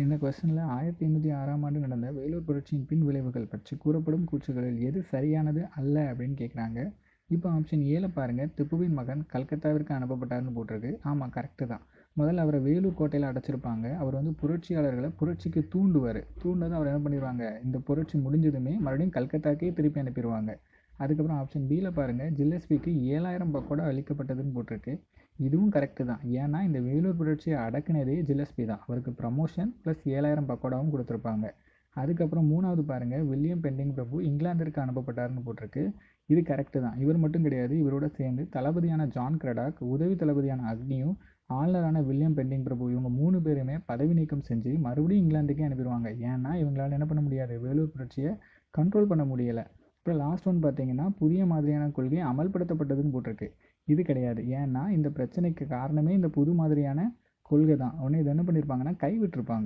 இந்த கொஸ்டினில் 1806ஆம் ஆண்டு நடந்த வேலூர் புரட்சியின் பின் விளைவுகள் பற்றி கூறப்படும் கூற்றுகளில் எது சரியானது அல்ல அப்படின்னு கேட்குறாங்க. இப்போ ஆப்ஷன் ஏல பாருங்கள், திப்புவின் மகன் கல்கத்தாவிற்கு அனுப்பப்பட்டார்னு போட்டிருக்கு. ஆமாம், கரெக்டு தான். முதல்ல அவரை வேலூர் கோட்டையில் அடைச்சிருப்பாங்க. அவர் வந்து புரட்சியாளர்களை புரட்சிக்கு தூண்டதும் அவர் என்ன பண்ணிடுவாங்க, இந்த புரட்சி முடிஞ்சதுமே மறுபடியும் கல்கத்தாக்கே திருப்பி அனுப்பிடுவாங்க. அதுக்கப்புறம் ஆப்ஷன் பியில் பாருங்கள், ஜில்லஸ்பிக்கு 7000 பக்கோடா அளிக்கப்பட்டதுன்னு போட்டிருக்கு. இதுவும் கரெக்டு தான். ஏன்னா இந்த வேலூர் புரட்சியை அடக்குனதே ஜில்லஸ்பி தான். அவருக்கு ப்ரமோஷன் ப்ளஸ் 7000 பக்கோடாவும் கொடுத்துருப்பாங்க. அதுக்கப்புறம் மூணாவது பாருங்கள், வில்லியம் பெண்டிங் பிரபு இங்கிலாந்திற்கு அனுப்பப்பட்டார்னு போட்டிருக்கு. இது கரெக்டு தான். இவர் மட்டும் கிடையாது, இவரோட சேர்ந்து தளபதியான ஜான் கிரடாக், உதவி தளபதியான அக்னியும், ஆளுநரான வில்லியம் பெண்டிங் பிரபு, இவங்க 3 பேருமே பதவி நீக்கம் செஞ்சு மறுபடியும் இங்கிலாந்துக்கே அனுப்பிடுவாங்க. ஏன்னா இவங்களால என்ன பண்ண முடியாது, வேலூர் புரட்சியை கண்ட்ரோல் பண்ண முடியலை. அப்புறம் லாஸ்ட் ஒன் பார்த்தீங்கன்னா, புதிய மாதிரியான கொள்கை அமல்படுத்தப்பட்டதுன்னு போட்டிருக்கு. இது கிடையாது. ஏன்னா இந்த பிரச்சனைக்கு காரணமே இந்த புது மாதிரியான கொள்கை தான். உடனே இதை என்ன பண்ணியிருப்பாங்கன்னா கைவிட்டிருப்பாங்க.